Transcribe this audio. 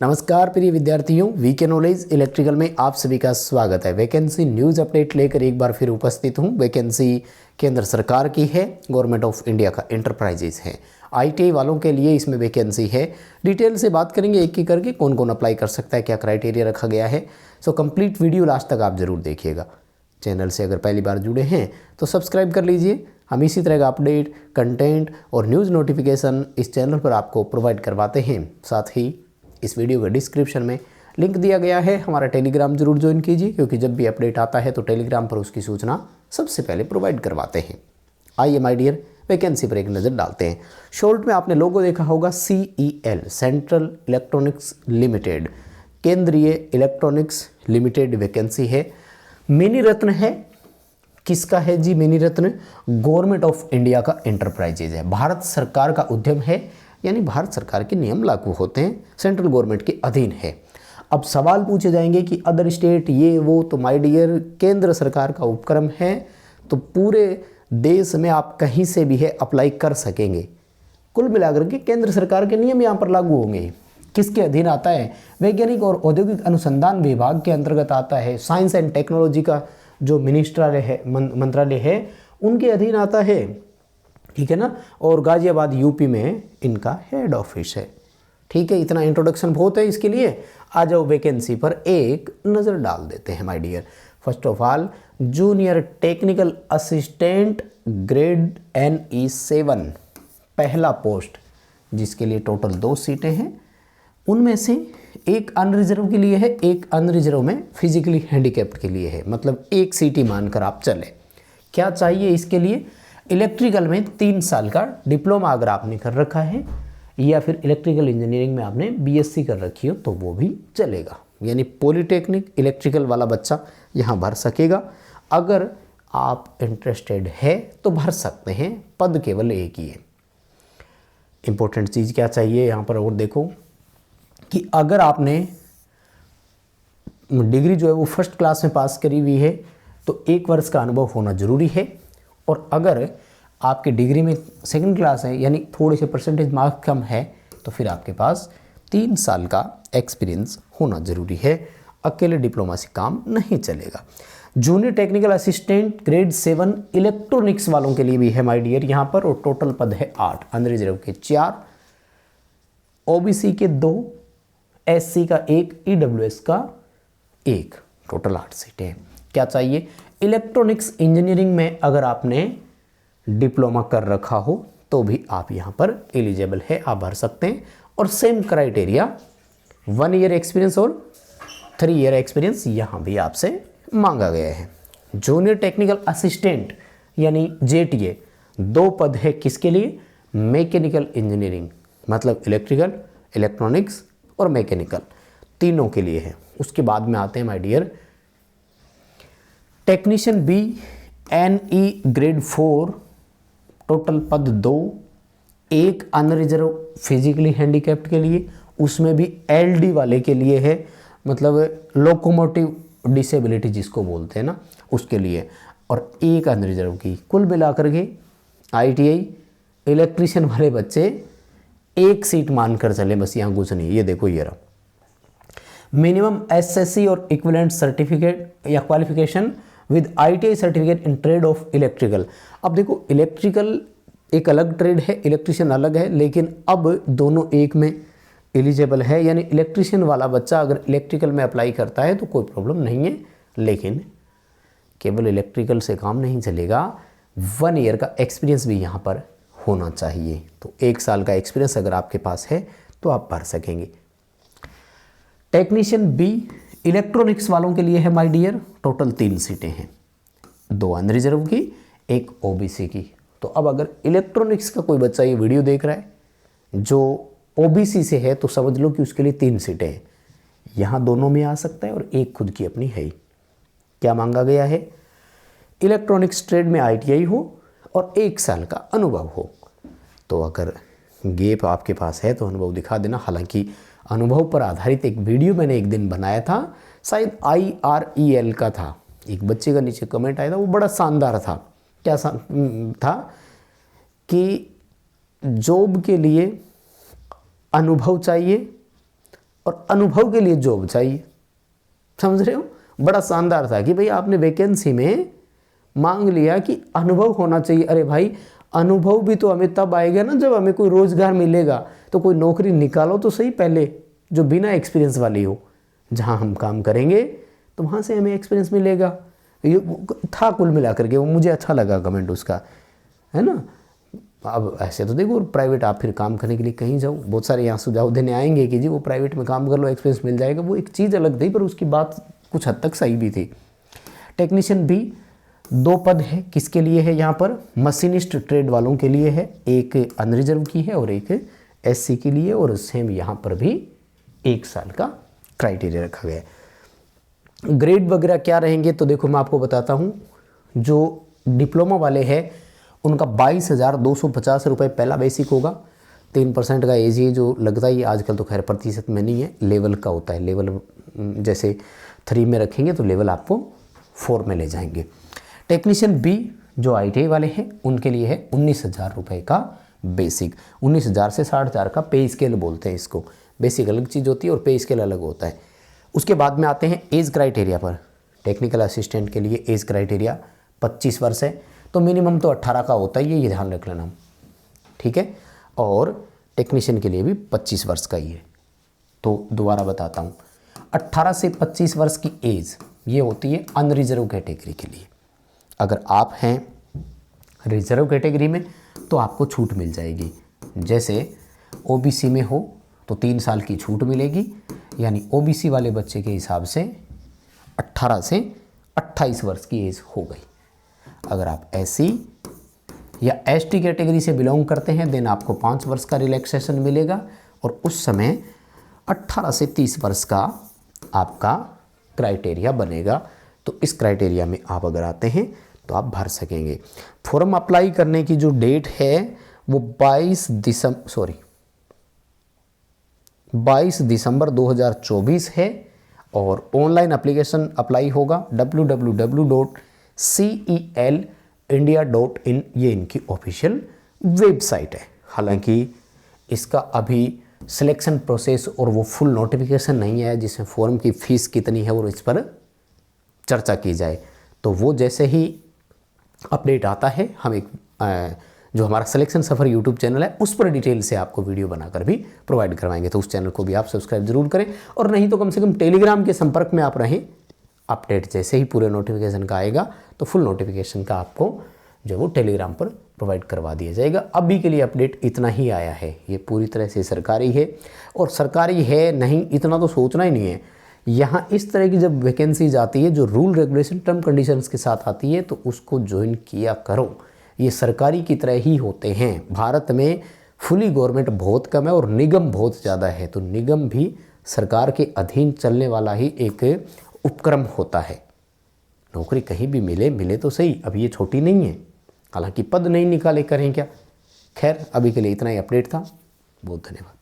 नमस्कार प्रिय विद्यार्थियों, वीके नॉलेज इलेक्ट्रिकल में आप सभी का स्वागत है। वैकेंसी न्यूज़ अपडेट लेकर एक बार फिर उपस्थित हूँ। वैकेंसी केंद्र सरकार की है, गवर्नमेंट ऑफ इंडिया का एंटरप्राइजेज है। आईटीआई वालों के लिए इसमें वैकेंसी है। डिटेल से बात करेंगे एक एक करके, कौन कौन अप्लाई कर सकता है, क्या क्राइटेरिया रखा गया है। सो कंप्लीट वीडियो लास्ट तक आप ज़रूर देखिएगा। चैनल से अगर पहली बार जुड़े हैं तो सब्सक्राइब कर लीजिए। हम इसी तरह का अपडेट, कंटेंट और न्यूज़ नोटिफिकेशन इस चैनल पर आपको प्रोवाइड करवाते हैं। साथ ही इस वीडियो के डिस्क्रिप्शन में लिंक दिया गया है, हमारा टेलीग्राम जरूर ज्वाइन कीजिए, क्योंकि जब भी अपडेट आता है तो टेलीग्राम पर उसकी सूचना सबसे पहले प्रोवाइड करवाते हैं। आइए माय डियर, वैकेंसी पर एक नज़र डालते हैं। शॉर्ट में आपने लोगो देखा होगा, CEL सेंट्रल इलेक्ट्रॉनिक्स लिमिटेड, केंद्रीय इलेक्ट्रॉनिक्स लिमिटेड वैकेंसी है। मिनी रत्न है, किसका है जी? Mini ratna government of India का एंटरप्राइजेज है, भारत सरकार का उद्यम है, यानी भारत सरकार के नियम लागू होते हैं, सेंट्रल गवर्नमेंट के अधीन है। अब सवाल पूछे जाएंगे कि अदर स्टेट ये वो, तो माय डियर केंद्र सरकार का उपक्रम है, तो पूरे देश में आप कहीं से भी है अप्लाई कर सकेंगे। कुल मिलाकर के केंद्र सरकार के नियम यहाँ पर लागू होंगे। किसके अधीन आता है? वैज्ञानिक और औद्योगिक अनुसंधान विभाग के अंतर्गत आता है। साइंस एंड टेक्नोलॉजी का जो मिनिस्ट्रालय है, मंत्रालय है, उनके अधीन आता है, ठीक है ना। और गाजियाबाद यूपी में इनका हेड ऑफिस है। ठीक है, इतना इंट्रोडक्शन बहुत है इसके लिए। आ जाओ वैकेंसी पर एक नज़र डाल देते हैं my dear. First of all, junior technical assistant grade NE7 पहला पोस्ट, जिसके लिए टोटल 2 सीटें हैं। उनमें से एक अनरिजर्व के लिए है, एक अनरिजर्व में फिजिकली हैंडीकैप्ड के लिए है, मतलब एक सीट ही मानकर आप चले। क्या चाहिए इसके लिए? इलेक्ट्रिकल में 3 साल का डिप्लोमा अगर आपने कर रखा है, या फिर इलेक्ट्रिकल इंजीनियरिंग में आपने BSc कर रखी हो तो वो भी चलेगा। यानी पॉलिटेक्निक इलेक्ट्रिकल वाला बच्चा यहाँ भर सकेगा। अगर आप इंटरेस्टेड है तो भर सकते हैं, पद केवल एक ही है। इंपॉर्टेंट चीज़ क्या चाहिए यहाँ पर और देखो कि अगर आपने डिग्री जो है वो फर्स्ट क्लास में पास करी हुई है तो 1 वर्ष का अनुभव होना ज़रूरी है। और अगर आपकी डिग्री में सेकंड क्लास है, यानी थोड़े से परसेंटेज मार्क्स कम है, तो फिर आपके पास 3 साल का एक्सपीरियंस होना ज़रूरी है। अकेले डिप्लोमा से काम नहीं चलेगा। Junior technical assistant grade 7 electronics वालों के लिए भी है माय डियर यहाँ पर, और टोटल पद है 8, अनरिजर्व के 4, OBC के 2, SC का 1, EWS का 1, टोटल 8 सीटें। क्या चाहिए? इलेक्ट्रॉनिक्स इंजीनियरिंग में अगर आपने डिप्लोमा कर रखा हो तो भी आप यहाँ पर एलिजिबल है, आप भर सकते हैं। और सेम क्राइटेरिया 1 ईयर एक्सपीरियंस और 3 ईयर एक्सपीरियंस यहाँ भी आपसे मांगा गया है। जूनियर टेक्निकल असिस्टेंट यानी JTA 2 पद है, किसके लिए? मैकेनिकल इंजीनियरिंग, मतलब इलेक्ट्रिकल, इलेक्ट्रॉनिक्स और मैकेनिकल, तीनों के लिए है। उसके बाद में आते हैं my dear technician B NE grade 4, total पद 2, एक अनरिजर्व फिजिकली हैंडीकैप्ड के लिए, उसमें भी LD वाले के लिए है, मतलब लोकोमोटिव डिसेबिलिटी जिसको बोलते हैं ना, उसके लिए, और एक अनरिजर्व की। कुल मिलाकर के ITI इलेक्ट्रीशियन वाले बच्चे 1 सीट मानकर चले, बस यहाँ कुछ नहीं। ये देखो ये रहा। मिनिमम SSC और इक्विवेलेंट सर्टिफिकेट या qualification with ITI certificate in trade off electrical. अब देखो, इलेक्ट्रिकल एक अलग ट्रेड है, इलेक्ट्रिशियन अलग है, लेकिन अब दोनों एक में एलिजिबल है। यानी इलेक्ट्रिशियन वाला बच्चा अगर इलेक्ट्रिकल में अप्लाई करता है तो कोई प्रॉब्लम नहीं है, लेकिन केवल इलेक्ट्रिकल से काम नहीं चलेगा, 1 ईयर का एक्सपीरियंस भी यहाँ पर होना चाहिए। तो 1 साल का एक्सपीरियंस अगर आपके पास है तो आप भर सकेंगे। टेक्नीशियन B इलेक्ट्रॉनिक्स वालों के लिए है माय डियर, टोटल 3 सीटें हैं, 2 अनरिजर्व की, 1 OBC की। तो अब अगर इलेक्ट्रॉनिक्स का कोई बच्चा ये वीडियो देख रहा है जो OBC से है, तो समझ लो कि उसके लिए 3 सीटें हैं। यहाँ दोनों में आ सकता है और एक खुद की अपनी है ही। क्या मांगा गया है? इलेक्ट्रॉनिक्स ट्रेड में ITI हो और 1 साल का अनुभव हो। तो अगर गैप आपके पास है तो अनुभव दिखा देना। हालांकि अनुभव पर आधारित एक वीडियो मैंने एक दिन बनाया था, शायद IREL का था। एक बच्चे का नीचे कमेंट आया था, वो बड़ा शानदार था। क्या था कि जॉब के लिए अनुभव चाहिए और अनुभव के लिए जॉब चाहिए। समझ रहे हो, बड़ा शानदार था कि भाई आपने वैकेंसी में मांग लिया कि अनुभव होना चाहिए। अरे भाई अनुभव भी तो हमें तब आएगा ना जब हमें कोई रोजगार मिलेगा। तो कोई नौकरी निकालो तो सही पहले जो बिना एक्सपीरियंस वाली हो, जहां हम काम करेंगे तो वहां से हमें एक्सपीरियंस मिलेगा। ये था कुल मिलाकर के, वो मुझे अच्छा लगा कमेंट उसका, है ना। अब ऐसे तो देखो प्राइवेट आप फिर काम करने के लिए कहीं जाओ, बहुत सारे यहाँ सुझाव देने आएंगे कि जी वो प्राइवेट में काम कर लो एक्सपीरियंस मिल जाएगा, वो एक चीज़ अलग थी पर उसकी बात कुछ हद तक सही भी थी। टेक्नीशियन भी 2 पद है, किसके लिए है यहाँ पर, मशीनिस्ट ट्रेड वालों के लिए है, एक अनरिजर्व की है और एक SC के लिए, और सेम यहाँ पर भी 1 साल का क्राइटेरिया रखा गया है। ग्रेड वगैरह क्या रहेंगे तो देखो मैं आपको बताता हूँ। जो डिप्लोमा वाले हैं उनका 22,250 रुपये पहला बेसिक होगा। 3% का एज ये जो लगता है, आजकल तो खैर प्रतिशत में नहीं है, लेवल का होता है। लेवल जैसे 3 में रखेंगे तो लेवल आपको 4 में ले जाएंगे। टेक्नीशियन बी जो ITI वाले हैं उनके लिए है 19,000 रुपये का बेसिक। 19,000 से 60,000 का पे स्केल बोलते हैं इसको। बेसिक अलग चीज़ होती है और पे स्केल अलग होता है। उसके बाद में आते हैं एज क्राइटेरिया पर। टेक्निकल असिस्टेंट के लिए एज क्राइटेरिया 25 वर्ष है, तो मिनिमम तो 18 का होता ही है, ये ध्यान रख लेना, ठीक है। और टेक्नीशियन के लिए भी 25 वर्ष का ही है। तो दोबारा बताता हूँ, 18 से 25 वर्ष की एज ये होती है अनरिजर्व कैटेगरी के लिए। अगर आप हैं रिजर्व कैटेगरी में तो आपको छूट मिल जाएगी। जैसे OBC में हो तो 3 साल की छूट मिलेगी, यानी OBC वाले बच्चे के हिसाब से 18 से 28 वर्ष की एज हो गई। अगर आप SC या ST कैटेगरी से बिलोंग करते हैं देन आपको 5 वर्ष का रिलैक्सेशन मिलेगा, और उस समय 18 से 30 वर्ष का आपका क्राइटेरिया बनेगा। तो इस क्राइटेरिया में आप अगर आते हैं तो आप भर सकेंगे। फॉर्म अप्लाई करने की जो डेट है वो 22 दिसंबर 2024 है, और ऑनलाइन एप्लीकेशन अप्लाई होगा www.celindia.in, ये इनकी ऑफिशियल वेबसाइट है। हालांकि इसका अभी सिलेक्शन प्रोसेस और वो फुल नोटिफिकेशन नहीं आया जिसमें फॉर्म की फ़ीस कितनी है और इस पर चर्चा की जाए। तो वो जैसे ही अपडेट आता है हम एक जो हमारा सिलेक्शन सफ़र यूट्यूब चैनल है उस पर डिटेल से आपको वीडियो बनाकर भी प्रोवाइड करवाएंगे। तो उस चैनल को भी आप सब्सक्राइब जरूर करें, और नहीं तो कम से कम टेलीग्राम के संपर्क में आप रहें। अपडेट जैसे ही पूरे नोटिफिकेशन का आएगा तो फुल नोटिफिकेशन का आपको जो वो टेलीग्राम पर प्रोवाइड करवा दिया जाएगा। अभी के लिए अपडेट इतना ही आया है, ये पूरी तरह से सरकारी है, और सरकारी है नहीं इतना तो सोचना ही नहीं है। यहाँ इस तरह की जब वैकेंसीज आती है जो रूल रेगुलेशन टर्म कंडीशंस के साथ आती है तो उसको ज्वाइन किया करो। ये सरकारी की तरह ही होते हैं। भारत में फुली गवर्नमेंट बहुत कम है और निगम बहुत ज़्यादा है, तो निगम भी सरकार के अधीन चलने वाला ही एक उपक्रम होता है। नौकरी कहीं भी मिले तो सही, अब ये छोटी नहीं है, हालांकि पद नहीं निकाले करें क्या। खैर अभी के लिए इतना ही अपडेट था, बहुत धन्यवाद।